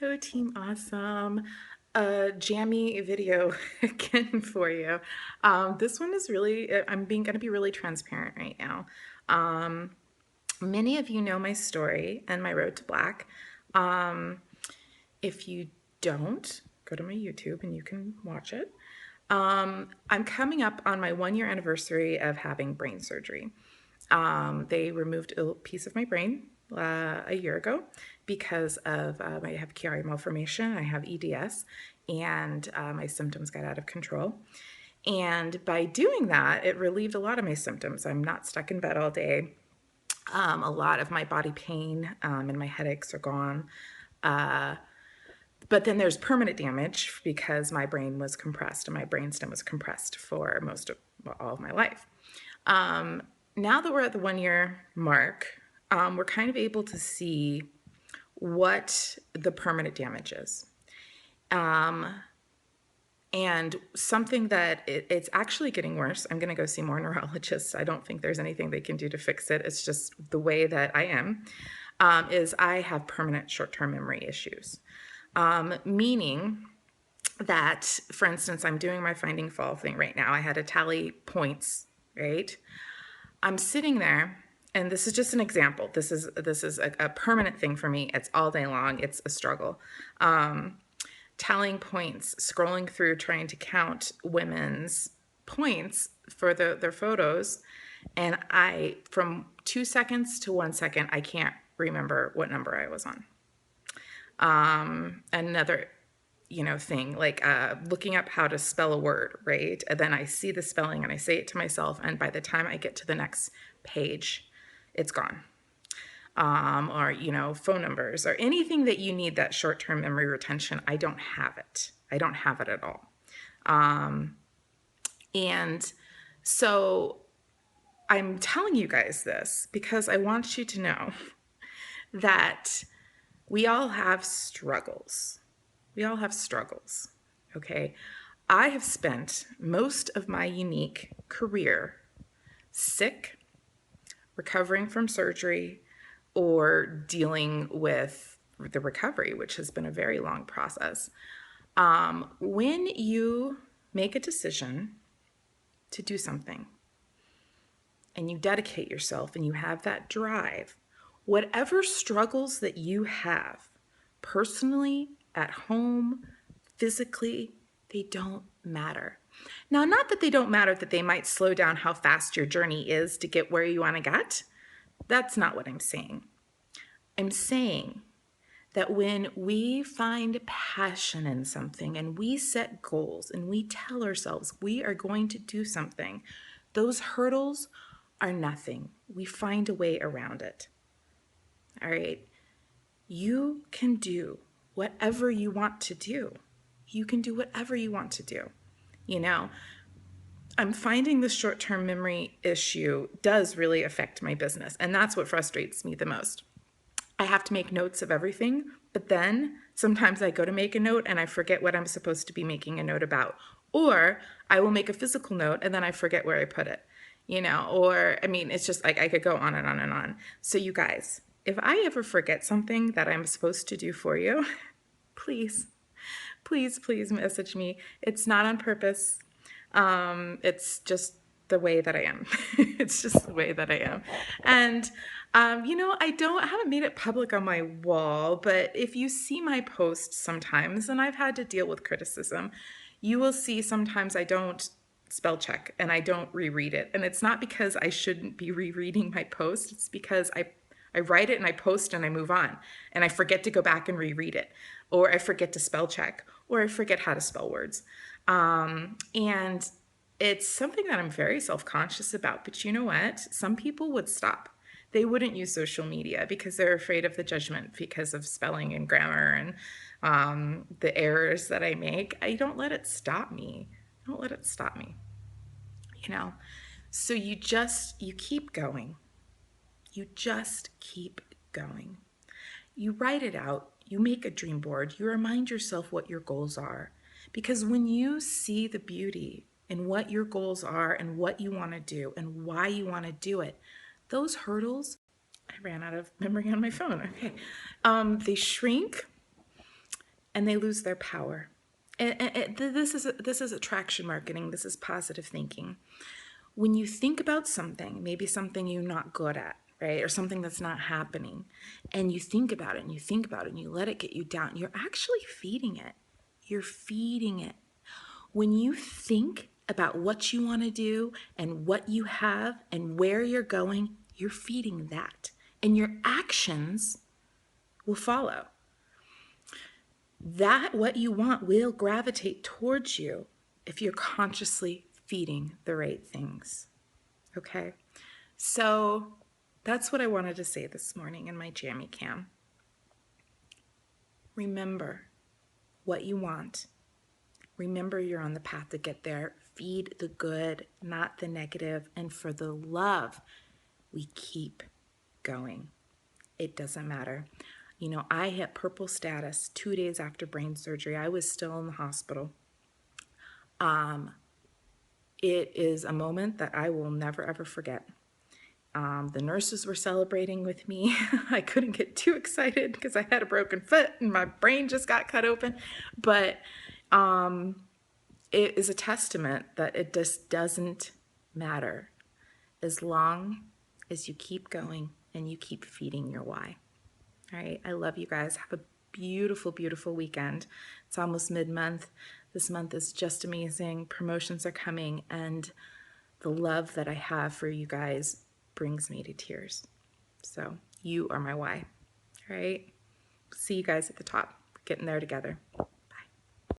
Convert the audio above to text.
Hello, Team Awesome. A jammy video again for you. This one is really, I'm being going to be really transparent right now. Um, Many of you know my story and my road to black. Um, if you don't, go to my YouTube and you can watch it. I'm coming up on my 1 year anniversary of having brain surgery. They removed a piece of my brain a year ago because of I have Chiari malformation, I have EDS, and my symptoms got out of control. And by doing that, it relieved a lot of my symptoms. I'm not stuck in bed all day. A lot of my body pain and my headaches are gone. But then there's permanent damage because my brain was compressed and my brainstem was compressed for most of all of my life. Now that we're at the 1 year mark, we're kind of able to see what the permanent damage is. And something that it's actually getting worse. I'm going to go see more neurologists. I don't think there's anything they can do to fix it. It's just the way that I am, is I have permanent short-term memory issues. Meaning that, for instance, I'm doing my Finding Fall thing right now. I had to tally points, right? I'm sitting there, and this is just an example. This is a permanent thing for me. It's all day long. It's a struggle. Tallying points, scrolling through, trying to count women's points for their photos, and from 2 seconds to 1 second, I can't remember what number I was on. Another thing, like looking up how to spell a word, right? And then I see the spelling and I say it to myself, and by the time I get to the next page, it's gone. Or phone numbers or anything that you need that short-term memory retention, I don't have it. I don't have it at all. And so I'm telling you guys this because I want you to know that we all have struggles. We all have struggles, okay? I have spent most of my unique career sick, recovering from surgery, or dealing with the recovery, which has been a very long process. When you make a decision to do something and you dedicate yourself and you have that drive, whatever struggles that you have personally, at home, physically, they don't matter. Now, not that they don't matter, that they might slow down how fast your journey is to get where you want to get. That's not what I'm saying. I'm saying that when we find passion in something and we set goals and we tell ourselves we are going to do something, those hurdles are nothing. We find a way around it. All right. You can do whatever you want to do. You can do whatever you want to do. I'm finding the short-term memory issue does really affect my business, and that's what frustrates me the most. I have to make notes of everything, but then sometimes I go to make a note and I forget what I'm supposed to be making a note about. Or I will make a physical note and then I forget where I put it, it's just like I could go on and on and on. So you guys, if I ever forget something that I'm supposed to do for you, please, please, please message me. It's not on purpose. It's just the way that I am. It's just the way that I am. And, I haven't made it public on my wall, but if you see my posts sometimes, and I've had to deal with criticism, you will see sometimes I don't spell check and I don't reread it. And it's not because I shouldn't be rereading my post. It's because I write it and I post and I move on, and I forget to go back and reread it, or I forget to spell check, or I forget how to spell words. And it's something that I'm very self-conscious about, but you know what? Some people would stop. They wouldn't use social media because they're afraid of the judgment because of spelling and grammar and the errors that I make. I don't let it stop me. I don't let it stop me. So you keep going. You just keep going. You write it out. You make a dream board. You remind yourself what your goals are. Because when you see the beauty in what your goals are and what you want to do and why you want to do it, those hurdles, I ran out of memory on my phone. Okay. They shrink and they lose their power. And this is attraction marketing. This is positive thinking. When you think about something, maybe something you're not good at, right? Or something that's not happening, and you think about it and you think about it and you let it get you down, you're actually feeding it. You're feeding it. When you think about what you want to do and what you have and where you're going, you're feeding that. And your actions will follow. That what you want will gravitate towards you if you're consciously feeding the right things. Okay? So that's what I wanted to say this morning in my Jammy Cam. Remember what you want. Remember you're on the path to get there. Feed the good, not the negative. And for the love, we keep going. It doesn't matter. You know, I hit purple status 2 days after brain surgery. I was still in the hospital. It is a moment that I will never, ever forget. The nurses were celebrating with me. I couldn't get too excited because I had a broken foot and my brain just got cut open. But it is a testament that it just doesn't matter as long as you keep going and you keep feeding your why. All right. I love you guys. Have a beautiful, beautiful weekend. It's almost mid-month. This month is just amazing. Promotions are coming, and the love that I have for you guys brings me to tears. So you are my why. All right. See you guys at the top. We're getting there together.